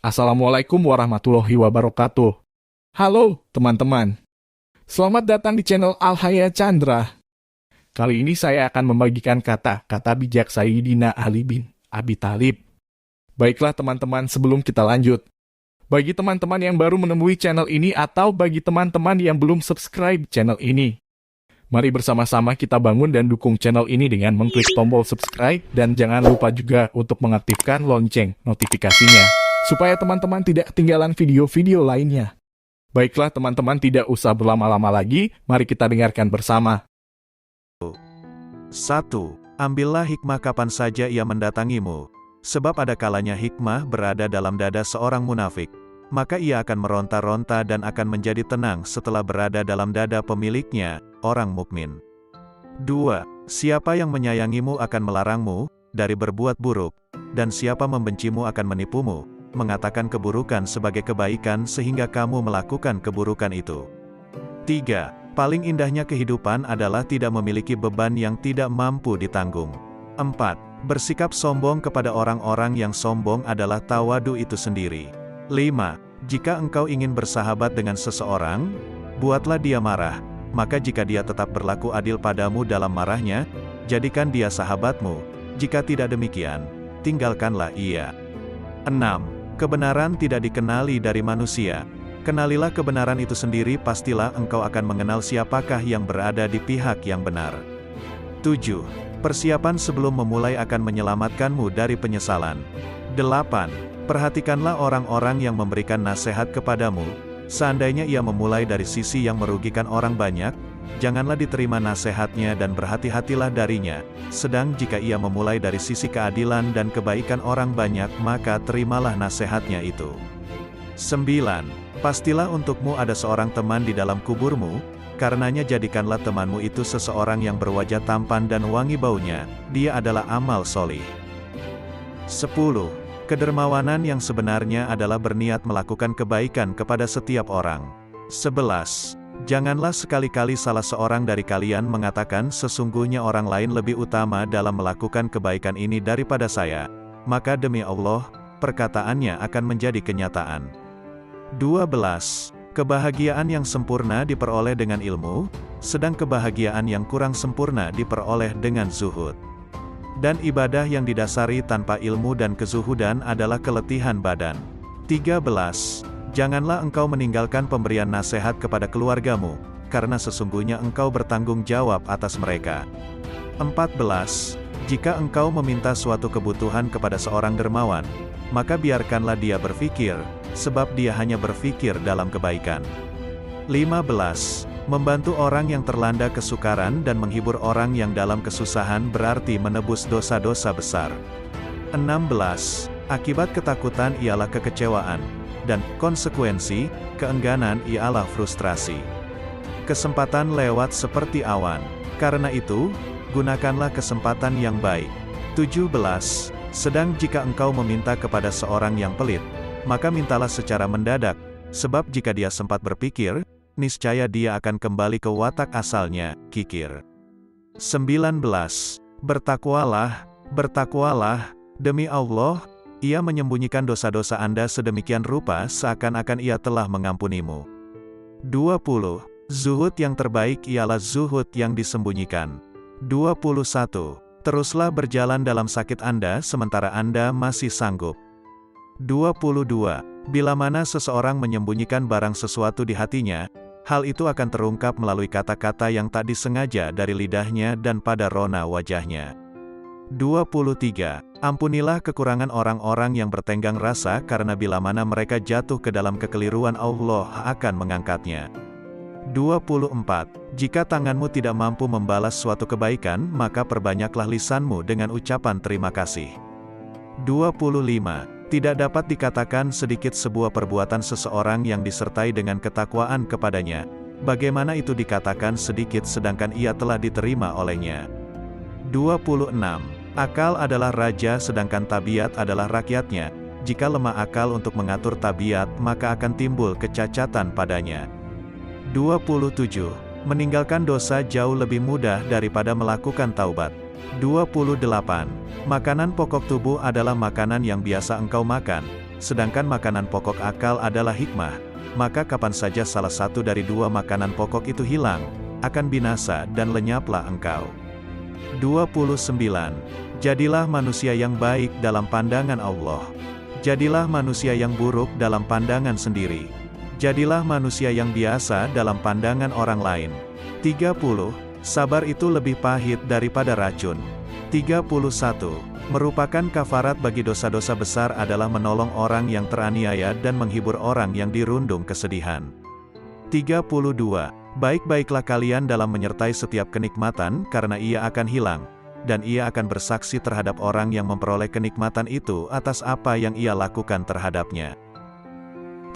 Assalamualaikum warahmatullahi wabarakatuh. Halo teman-teman, selamat datang di channel Al-Haya Chandra. Kali ini saya akan membagikan kata-kata bijak Sayyidina Ali bin Abi Thalib. Baiklah teman-teman, sebelum kita lanjut, bagi teman-teman yang baru menemui channel ini atau bagi teman-teman yang belum subscribe channel ini, mari bersama-sama kita bangun dan dukung channel ini dengan mengklik tombol subscribe dan jangan lupa juga untuk mengaktifkan lonceng notifikasinya, supaya teman-teman tidak ketinggalan video-video lainnya. Baiklah teman-teman, tidak usah berlama-lama lagi, mari kita dengarkan bersama. 1. Ambillah hikmah kapan saja ia mendatangimu, sebab ada kalanya hikmah berada dalam dada seorang munafik, maka ia akan meronta-ronta dan akan menjadi tenang setelah berada dalam dada pemiliknya, orang mukmin. 2. Siapa yang menyayangimu akan melarangmu dari berbuat buruk, dan siapa membencimu akan menipumu, mengatakan keburukan sebagai kebaikan sehingga kamu melakukan keburukan itu. 3. Paling indahnya kehidupan adalah tidak memiliki beban yang tidak mampu ditanggung. 4. Bersikap sombong kepada orang-orang yang sombong adalah tawadu itu sendiri. 5. Jika engkau ingin bersahabat dengan seseorang, buatlah dia marah, maka jika dia tetap berlaku adil padamu dalam marahnya, jadikan dia sahabatmu. Jika tidak demikian, tinggalkanlah ia. 6. Kebenaran tidak dikenali dari manusia. Kenalilah kebenaran itu sendiri, pastilah engkau akan mengenal siapakah yang berada di pihak yang benar. 7. Persiapan sebelum memulai akan menyelamatkanmu dari penyesalan. 8. Perhatikanlah orang-orang yang memberikan nasihat kepadamu. Seandainya ia memulai dari sisi yang merugikan orang banyak, janganlah diterima nasihatnya dan berhati-hatilah darinya. Sedang jika ia memulai dari sisi keadilan dan kebaikan orang banyak, maka terimalah nasihatnya itu. 9. Pastilah untukmu ada seorang teman di dalam kuburmu, karenanya jadikanlah temanmu itu seseorang yang berwajah tampan dan wangi baunya, dia adalah amal solih. 10. Kedermawanan yang sebenarnya adalah berniat melakukan kebaikan kepada setiap orang. 11. Janganlah sekali-kali salah seorang dari kalian mengatakan sesungguhnya orang lain lebih utama dalam melakukan kebaikan ini daripada saya, maka demi Allah, perkataannya akan menjadi kenyataan. 12. Kebahagiaan yang sempurna diperoleh dengan ilmu, sedang kebahagiaan yang kurang sempurna diperoleh dengan zuhud. Dan ibadah yang didasari tanpa ilmu dan kezuhudan adalah keletihan badan. 13. Janganlah engkau meninggalkan pemberian nasihat kepada keluargamu, karena sesungguhnya engkau bertanggung jawab atas mereka. 14. Jika engkau meminta suatu kebutuhan kepada seorang dermawan, maka biarkanlah dia berfikir, sebab dia hanya berfikir dalam kebaikan. 15. Membantu orang yang terlanda kesukaran dan menghibur orang yang dalam kesusahan berarti menebus dosa-dosa besar. 16. Akibat ketakutan ialah kekecewaan, dan konsekuensi, keengganan ialah frustrasi. Kesempatan lewat seperti awan, karena itu, gunakanlah kesempatan yang baik. 17. Sedang jika engkau meminta kepada seorang yang pelit, maka mintalah secara mendadak, sebab jika dia sempat berpikir, niscaya dia akan kembali ke watak asalnya, kikir. 19. Bertakwalah, bertakwalah, demi Allah, ia menyembunyikan dosa-dosa Anda sedemikian rupa seakan-akan ia telah mengampunimu. 20. Zuhud yang terbaik ialah zuhud yang disembunyikan. 21. Teruslah berjalan dalam sakit Anda sementara Anda masih sanggup. 22. Bila mana seseorang menyembunyikan barang sesuatu di hatinya, hal itu akan terungkap melalui kata-kata yang tak disengaja dari lidahnya dan pada rona wajahnya. 23. Ampunilah kekurangan orang-orang yang bertenggang rasa karena bila mana mereka jatuh ke dalam kekeliruan Allah akan mengangkatnya. 24. Jika tanganmu tidak mampu membalas suatu kebaikan, maka perbanyaklah lisanmu dengan ucapan terima kasih. 25. Tidak dapat dikatakan sedikit sebuah perbuatan seseorang yang disertai dengan ketakwaan kepadanya, bagaimana itu dikatakan sedikit sedangkan ia telah diterima olehnya. 26. Akal adalah raja sedangkan tabiat adalah rakyatnya, jika lemah akal untuk mengatur tabiat maka akan timbul kecacatan padanya. 27. Meninggalkan dosa jauh lebih mudah daripada melakukan taubat. 28. Makanan pokok tubuh adalah makanan yang biasa engkau makan, sedangkan makanan pokok akal adalah hikmah, maka kapan saja salah satu dari dua makanan pokok itu hilang, akan binasa dan lenyaplah engkau. 29. Jadilah manusia yang baik dalam pandangan Allah. Jadilah manusia yang buruk dalam pandangan sendiri. Jadilah manusia yang biasa dalam pandangan orang lain. 30. Sabar itu lebih pahit daripada racun. 31. Merupakan kafarat bagi dosa-dosa besar adalah menolong orang yang teraniaya dan menghibur orang yang dirundung kesedihan. 32. Baik-baiklah kalian dalam menyertai setiap kenikmatan karena ia akan hilang, dan ia akan bersaksi terhadap orang yang memperoleh kenikmatan itu atas apa yang ia lakukan terhadapnya.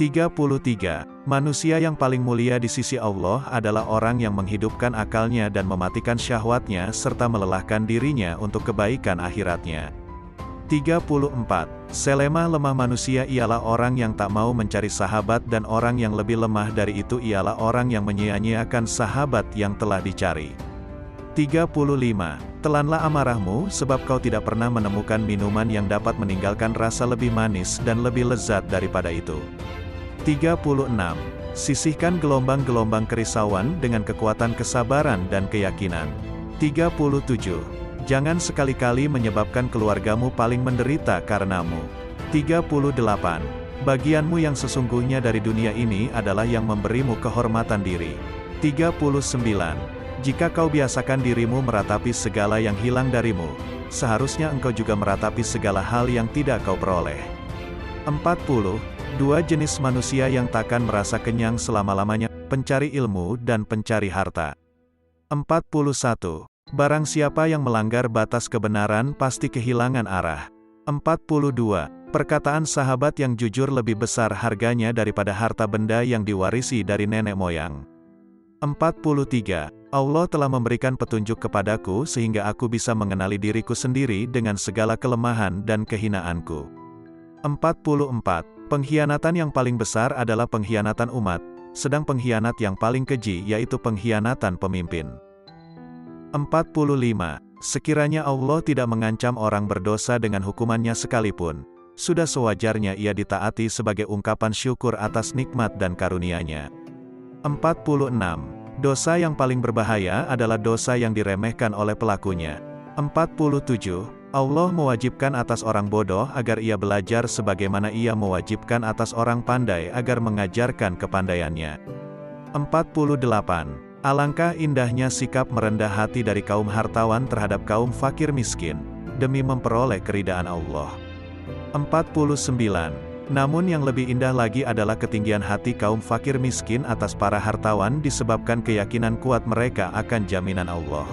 33. Manusia yang paling mulia di sisi Allah adalah orang yang menghidupkan akalnya dan mematikan syahwatnya serta melelahkan dirinya untuk kebaikan akhiratnya. 34. Selemah lemah manusia ialah orang yang tak mau mencari sahabat dan orang yang lebih lemah dari itu ialah orang yang menyia-nyiakan sahabat yang telah dicari. 35. Telanlah amarahmu sebab kau tidak pernah menemukan minuman yang dapat meninggalkan rasa lebih manis dan lebih lezat daripada itu. 36. Sisihkan gelombang-gelombang kerisauan dengan kekuatan kesabaran dan keyakinan. 37. Jangan sekali-kali menyebabkan keluargamu paling menderita karenamu. 38. Bagianmu yang sesungguhnya dari dunia ini adalah yang memberimu kehormatan diri. 39. Jika kau biasakan dirimu meratapi segala yang hilang darimu, seharusnya engkau juga meratapi segala hal yang tidak kau peroleh. 40. Dua jenis manusia yang takkan merasa kenyang selama-lamanya, pencari ilmu dan pencari harta. 41. Barang siapa yang melanggar batas kebenaran pasti kehilangan arah. 42. Perkataan sahabat yang jujur lebih besar harganya daripada harta benda yang diwarisi dari nenek moyang. 43. Allah telah memberikan petunjuk kepadaku sehingga aku bisa mengenali diriku sendiri dengan segala kelemahan dan kehinaanku. 44. Pengkhianatan yang paling besar adalah pengkhianatan umat, sedang pengkhianat yang paling keji yaitu pengkhianatan pemimpin. 45. Sekiranya Allah tidak mengancam orang berdosa dengan hukumannya sekalipun, sudah sewajarnya ia ditaati sebagai ungkapan syukur atas nikmat dan karunia-Nya. 46. Dosa yang paling berbahaya adalah dosa yang diremehkan oleh pelakunya. 47. Allah mewajibkan atas orang bodoh agar ia belajar sebagaimana ia mewajibkan atas orang pandai agar mengajarkan kepandaiannya. 48. Alangkah indahnya sikap merendah hati dari kaum hartawan terhadap kaum fakir miskin, demi memperoleh keridaan Allah. 49. Namun yang lebih indah lagi adalah ketinggian hati kaum fakir miskin atas para hartawan disebabkan keyakinan kuat mereka akan jaminan Allah.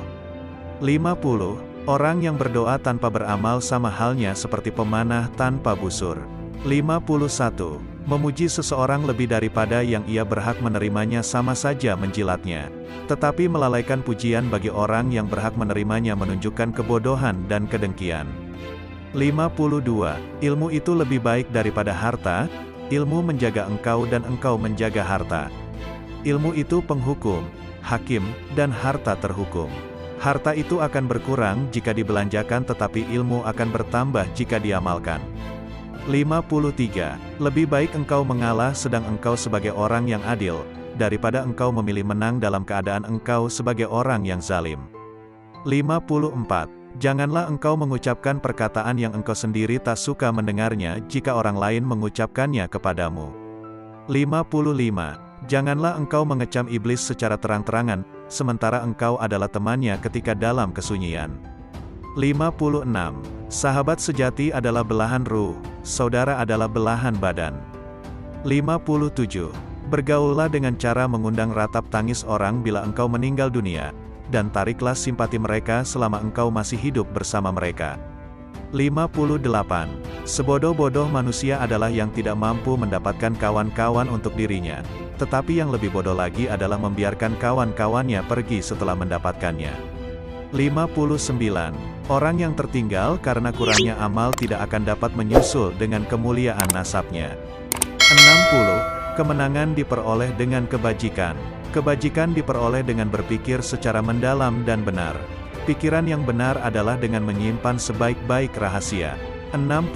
50. Orang yang berdoa tanpa beramal sama halnya seperti pemanah tanpa busur. 51. Memuji seseorang lebih daripada yang ia berhak menerimanya sama saja menjilatnya. Tetapi melalaikan pujian bagi orang yang berhak menerimanya menunjukkan kebodohan dan kedengkian. 52. Ilmu itu lebih baik daripada harta, ilmu menjaga engkau dan engkau menjaga harta. Ilmu itu penghukum, hakim, dan harta terhukum. Harta itu akan berkurang jika dibelanjakan tetapi ilmu akan bertambah jika diamalkan. 53. Lebih baik engkau mengalah sedang engkau sebagai orang yang adil, daripada engkau memilih menang dalam keadaan engkau sebagai orang yang zalim. 54. Janganlah engkau mengucapkan perkataan yang engkau sendiri tak suka mendengarnya jika orang lain mengucapkannya kepadamu. 55. Janganlah engkau mengecam iblis secara terang-terangan, sementara engkau adalah temannya ketika dalam kesunyian. 56. Sahabat sejati adalah belahan ruh, saudara adalah belahan badan. 57. Bergaullah dengan cara mengundang ratap tangis orang bila engkau meninggal dunia, dan tariklah simpati mereka selama engkau masih hidup bersama mereka. 58. Sebodoh-bodoh manusia adalah yang tidak mampu mendapatkan kawan-kawan untuk dirinya, tetapi yang lebih bodoh lagi adalah membiarkan kawan-kawannya pergi setelah mendapatkannya. 59. Orang yang tertinggal karena kurangnya amal tidak akan dapat menyusul dengan kemuliaan nasabnya. 60. Kemenangan diperoleh dengan kebajikan. Kebajikan diperoleh dengan berpikir secara mendalam dan benar. Pikiran yang benar adalah dengan menyimpan sebaik-baik rahasia. 61.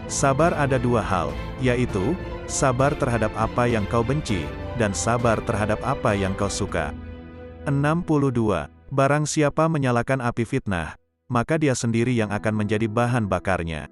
Sabar ada dua hal, yaitu, sabar terhadap apa yang kau benci, dan sabar terhadap apa yang kau suka. 62. Barang siapa menyalakan api fitnah, maka dia sendiri yang akan menjadi bahan bakarnya.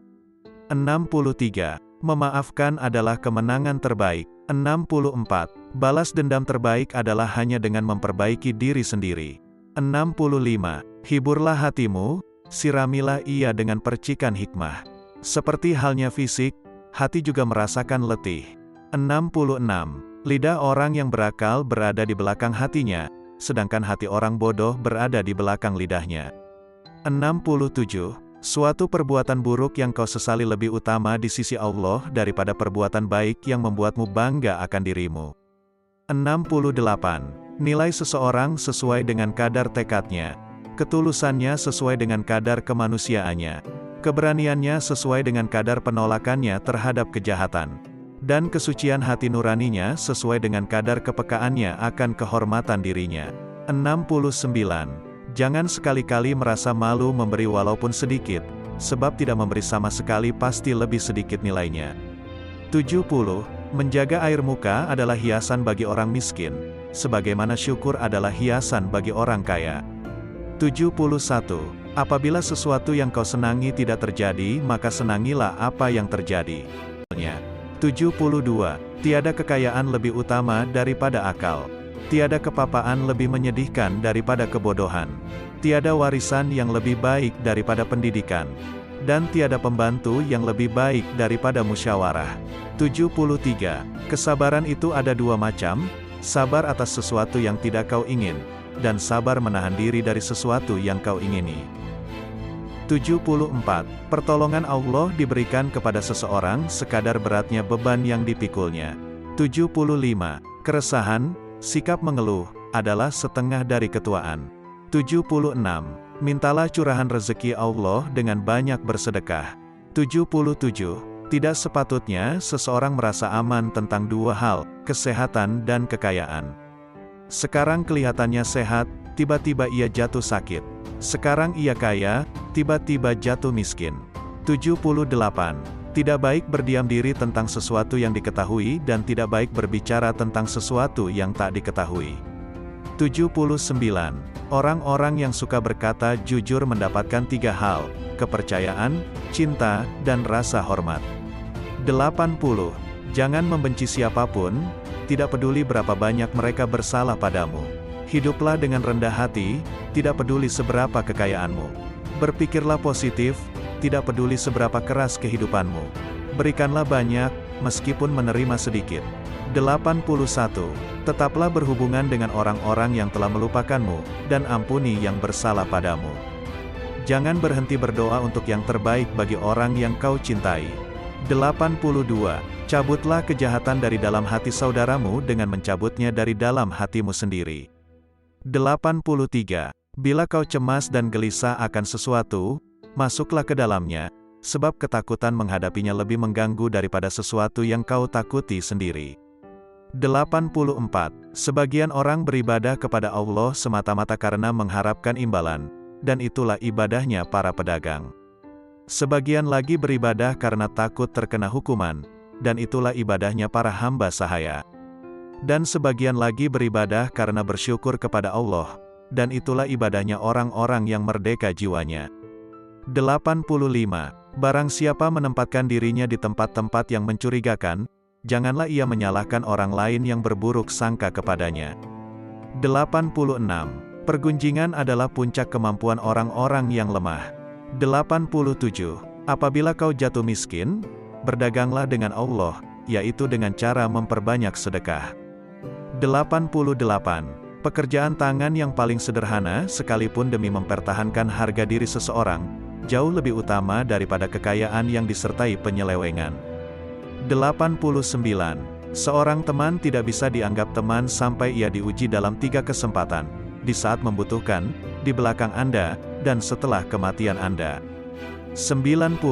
63. Memaafkan adalah kemenangan terbaik. 64. Balas dendam terbaik adalah hanya dengan memperbaiki diri sendiri. 65. Hiburlah hatimu, siramilah ia dengan percikan hikmah. Seperti halnya fisik, hati juga merasakan letih. 66. Lidah orang yang berakal berada di belakang hatinya, sedangkan hati orang bodoh berada di belakang lidahnya. 67. Suatu perbuatan buruk yang kau sesali lebih utama di sisi Allah daripada perbuatan baik yang membuatmu bangga akan dirimu. 68. Nilai seseorang sesuai dengan kadar tekadnya, ketulusannya sesuai dengan kadar kemanusiaannya, keberaniannya sesuai dengan kadar penolakannya terhadap kejahatan, dan kesucian hati nuraninya sesuai dengan kadar kepekaannya akan kehormatan dirinya. 69. Jangan sekali-kali merasa malu memberi walaupun sedikit, sebab tidak memberi sama sekali pasti lebih sedikit nilainya. 70. Menjaga air muka adalah hiasan bagi orang miskin, sebagaimana syukur adalah hiasan bagi orang kaya. 71. Apabila sesuatu yang kau senangi tidak terjadi, maka senangilah apa yang terjadi. 72. Tiada kekayaan lebih utama daripada akal. Tiada kepapaan lebih menyedihkan daripada kebodohan. Tiada warisan yang lebih baik daripada pendidikan. Dan tiada pembantu yang lebih baik daripada musyawarah. 73. Kesabaran itu ada dua macam, sabar atas sesuatu yang tidak kau ingin, dan sabar menahan diri dari sesuatu yang kau ingini. 74. Pertolongan Allah diberikan kepada seseorang sekadar beratnya beban yang dipikulnya. 75. Keresahan, sikap mengeluh, adalah setengah dari ketuaan. 76. Mintalah curahan rezeki Allah dengan banyak bersedekah. 77. Tidak sepatutnya seseorang merasa aman tentang dua hal, kesehatan dan kekayaan. Sekarang kelihatannya sehat, tiba-tiba ia jatuh sakit. Sekarang ia kaya, tiba-tiba jatuh miskin. 78. Tidak baik berdiam diri tentang sesuatu yang diketahui dan tidak baik berbicara tentang sesuatu yang tak diketahui. 79. Orang-orang yang suka berkata jujur mendapatkan tiga hal, kepercayaan, cinta, dan rasa hormat. 80. Jangan membenci siapapun, tidak peduli berapa banyak mereka bersalah padamu. Hiduplah dengan rendah hati, tidak peduli seberapa kekayaanmu. Berpikirlah positif, tidak peduli seberapa keras kehidupanmu. Berikanlah banyak, meskipun menerima sedikit. 81. Tetaplah berhubungan dengan orang-orang yang telah melupakanmu, dan ampuni yang bersalah padamu. Jangan berhenti berdoa untuk yang terbaik bagi orang yang kau cintai. 82. Cabutlah kejahatan dari dalam hati saudaramu dengan mencabutnya dari dalam hatimu sendiri. 83. Bila kau cemas dan gelisah akan sesuatu, masuklah ke dalamnya, sebab ketakutan menghadapinya lebih mengganggu daripada sesuatu yang kau takuti sendiri. 84. Sebagian orang beribadah kepada Allah semata-mata karena mengharapkan imbalan, dan itulah ibadahnya para pedagang. Sebagian lagi beribadah karena takut terkena hukuman, dan itulah ibadahnya para hamba sahaya. Dan sebagian lagi beribadah karena bersyukur kepada Allah, dan itulah ibadahnya orang-orang yang merdeka jiwanya. 85. Barang siapa menempatkan dirinya di tempat-tempat yang mencurigakan, janganlah ia menyalahkan orang lain yang berburuk sangka kepadanya. 86. Pergunjingan adalah puncak kemampuan orang-orang yang lemah. 87. Apabila kau jatuh miskin, berdaganglah dengan Allah, yaitu dengan cara memperbanyak sedekah. 88. Pekerjaan tangan yang paling sederhana, sekalipun demi mempertahankan harga diri seseorang, jauh lebih utama daripada kekayaan yang disertai penyelewengan. 89. Seorang teman tidak bisa dianggap teman sampai ia diuji dalam 3 kesempatan, di saat membutuhkan, di belakang Anda, dan setelah kematian Anda. 90.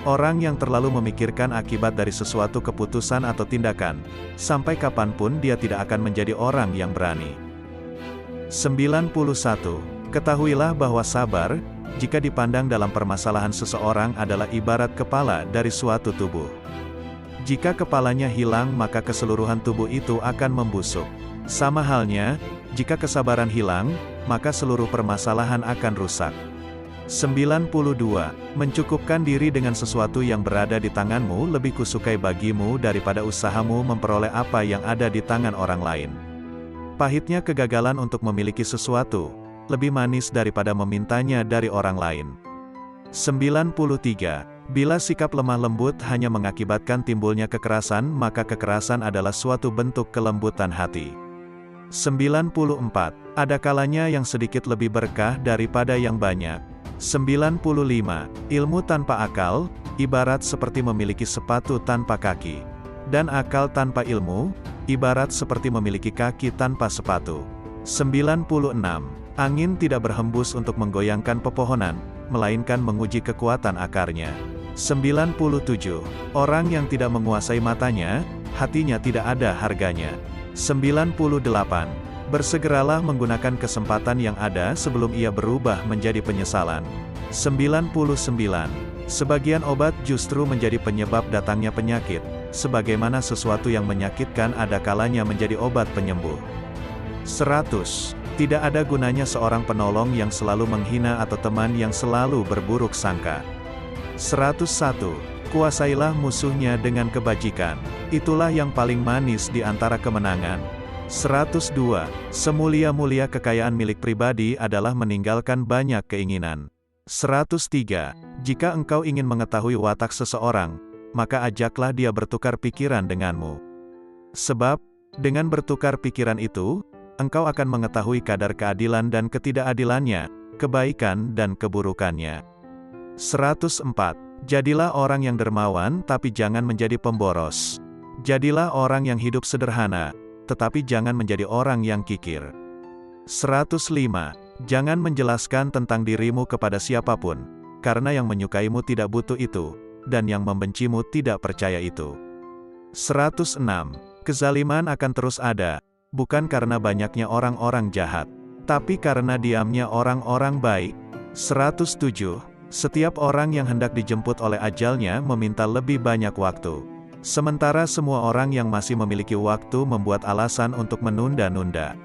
Orang yang terlalu memikirkan akibat dari sesuatu keputusan atau tindakan, sampai kapanpun dia tidak akan menjadi orang yang berani. 91. Ketahuilah bahwa sabar, jika dipandang dalam permasalahan seseorang adalah ibarat kepala dari suatu tubuh. Jika kepalanya hilang maka keseluruhan tubuh itu akan membusuk. Sama halnya, jika kesabaran hilang, maka seluruh permasalahan akan rusak. 92. Mencukupkan diri dengan sesuatu yang berada di tanganmu lebih kusukai bagimu daripada usahamu memperoleh apa yang ada di tangan orang lain. Pahitnya kegagalan untuk memiliki sesuatu, lebih manis daripada memintanya dari orang lain. 93. Bila sikap lemah lembut hanya mengakibatkan timbulnya kekerasan, maka kekerasan adalah suatu bentuk kelembutan hati. 94. Ada kalanya yang sedikit lebih berkah daripada yang banyak. 95. Ilmu tanpa akal, ibarat seperti memiliki sepatu tanpa kaki. Dan akal tanpa ilmu, ibarat seperti memiliki kaki tanpa sepatu. 96. Angin tidak berhembus untuk menggoyangkan pepohonan, melainkan menguji kekuatan akarnya. 97. Orang yang tidak menguasai matanya, hatinya tidak ada harganya. 98. Bersegeralah menggunakan kesempatan yang ada sebelum ia berubah menjadi penyesalan. 99. Sebagian obat justru menjadi penyebab datangnya penyakit, sebagaimana sesuatu yang menyakitkan ada kalanya menjadi obat penyembuh. 100. Tidak ada gunanya seorang penolong yang selalu menghina atau teman yang selalu berburuk sangka. 101. Kuasailah musuhnya dengan kebajikan. Itulah yang paling manis di antara kemenangan. 102. Semulia-mulia kekayaan milik pribadi adalah meninggalkan banyak keinginan. 103. Jika engkau ingin mengetahui watak seseorang, maka ajaklah dia bertukar pikiran denganmu. Sebab, dengan bertukar pikiran itu, engkau akan mengetahui kadar keadilan dan ketidakadilannya, kebaikan dan keburukannya. 104. Jadilah orang yang dermawan tapi jangan menjadi pemboros. Jadilah orang yang hidup sederhana, tetapi jangan menjadi orang yang kikir. 105. Jangan menjelaskan tentang dirimu kepada siapapun, karena yang menyukaimu tidak butuh itu, dan yang membencimu tidak percaya itu. 106. Kezaliman akan terus ada, bukan karena banyaknya orang-orang jahat, tapi karena diamnya orang-orang baik. 107. Setiap orang yang hendak dijemput oleh ajalnya meminta lebih banyak waktu. Sementara semua orang yang masih memiliki waktu membuat alasan untuk menunda-nunda.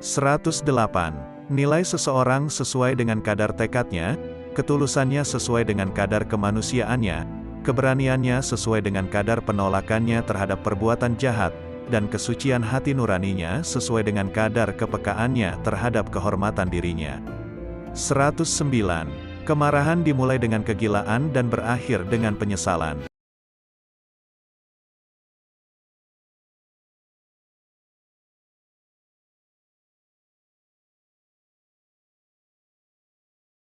108. Nilai seseorang sesuai dengan kadar tekadnya, ketulusannya sesuai dengan kadar kemanusiaannya, keberaniannya sesuai dengan kadar penolakannya terhadap perbuatan jahat, dan kesucian hati nuraninya sesuai dengan kadar kepekaannya terhadap kehormatan dirinya. 109. Kemarahan dimulai dengan kegilaan dan berakhir dengan penyesalan.